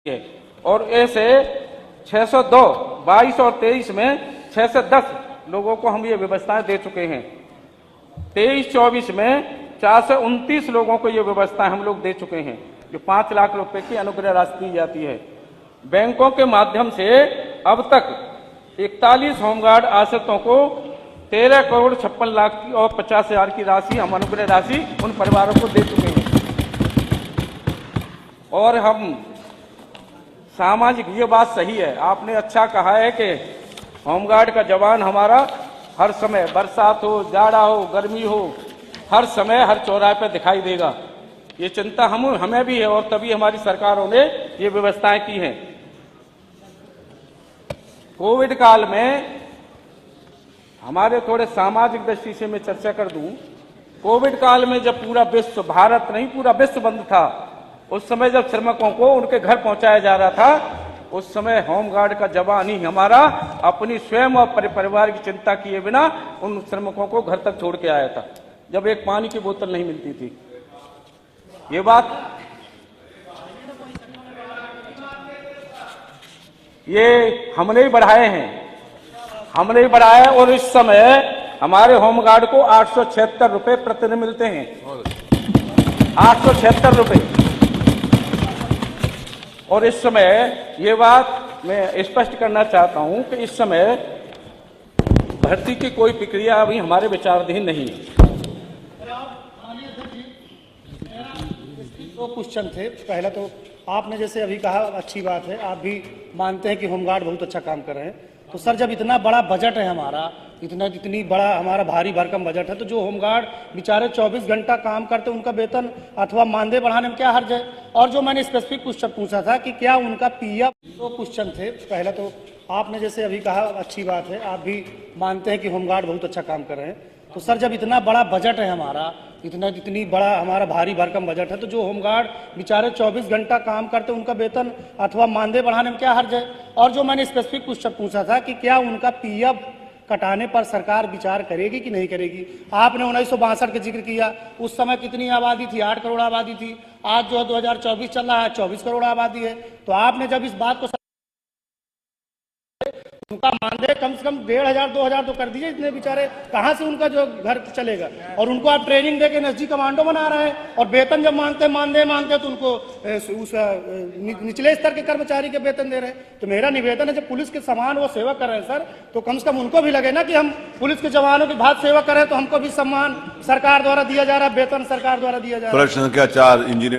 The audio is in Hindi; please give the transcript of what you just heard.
है। और ऐसे 602, 22 और 23 में 610 लोगों को हम ये व्यवस्थाएं दे चुके हैं। 23-24 में 429 लोगों को ये व्यवस्थाएं हम लोग दे चुके हैं, जो 5 लाख रुपए की अनुग्रह राशि दी जाती है। बैंकों के माध्यम से अब तक 41 होमगार्ड आश्रितों को 13 करोड़ 56 लाख की और 50,000 की राशि, हम अनुग्रह राशि उन परिवारों को दे चुके हैं। और हम सामाजिक, ये बात सही है, आपने अच्छा कहा है कि होमगार्ड का जवान हमारा हर समय, बरसात हो, जाड़ा हो, गर्मी हो, हर समय हर चौराहे पर दिखाई देगा। ये चिंता हमें भी है और तभी हमारी सरकारों ने ये व्यवस्थाएं की हैं। कोविड काल में हमारे थोड़े सामाजिक दृष्टि से मैं चर्चा कर दूं। कोविड काल में जब पूरा विश्व, भारत नहीं पूरा विश्व बंद था, उस समय जब श्रमिकों को उनके घर पहुंचाया जा रहा था, उस समय होमगार्ड का जवान ही हमारा अपनी स्वयं और परिवार की चिंता किए बिना उन श्रमिकों को घर तक छोड़ के आया था, जब एक पानी की बोतल नहीं मिलती थी। ये बात, ये हमने ही बढ़ाए हैं, हमने ही बढ़ाए। और इस समय हमारे होमगार्ड को 876 रुपए प्रतिदिन मिलते हैं, 876 रुपए। और इस समय ये बात मैं स्पष्ट करना चाहता हूं कि इस समय भर्ती की कोई प्रक्रिया अभी हमारे विचाराधीन नहीं है। दो क्वेश्चन थे। पहला तो आपने जैसे अभी कहा, अच्छी बात है, आप भी मानते हैं कि होमगार्ड बहुत अच्छा काम कर रहे हैं। तो सर, जब इतना बड़ा बजट है हमारा, इतनी बड़ा हमारा भारी भरकम बजट है, तो जो होमगार्ड बेचारे 24 घंटा काम करते हैं, उनका वेतन अथवा मानदेय बढ़ाने में क्या हर्ज है? और जो मैंने स्पेसिफिक क्वेश्चन पूछा था कि क्या उनका पीएफ, दो क्वेश्चन थे। पहला तो आपने जैसे अभी कहा, अच्छी बात है, आप भी मानते हैं कि होमगार्ड बहुत अच्छा काम कर रहे हैं। तो सर, जब इतना बड़ा बजट है हमारा, इतनी बड़ा हमारा भारी भरकम बजट है, तो जो होमगार्ड बेचारे 24 घंटा काम करते हैं, उनका वेतन अथवा मानदेय बढ़ाने में क्या हर्ज है? और जो मैंने स्पेसिफिक क्वेश्चन पूछा था कि क्या उनका पीएफ कटाने पर सरकार विचार करेगी कि नहीं करेगी? आपने 1962 का जिक्र किया, उस समय कितनी आबादी थी? 8 करोड़ आबादी थी। आज जो 2024 चल रहा है, 24 करोड़ आबादी है। तो आपने जब इस बात को, उनका मानदेय कम से कम 1,500-2,000 तो कर दीजिए, इतने बेचारे कहाँ से उनका जो घर चलेगा? और उनको आप ट्रेनिंग देके एनएसजी कमांडो बना रहे हैं, और वेतन जब मांगते हैं, मानदेय मांगते हैं, तो उनको उस निचले स्तर के कर्मचारी के वेतन दे रहे हैं। तो मेरा निवेदन है, जब पुलिस के समान वो सेवा कर रहे हैं सर, तो कम से कम उनको भी लगे ना कि हम पुलिस के जवानों की भात सेवा कर रहे हैं, तो हमको भी सम्मान सरकार द्वारा दिया जा रहा है, वेतन सरकार द्वारा दिया जा रहा है। प्रश्न संख्या 4 इंजीनियर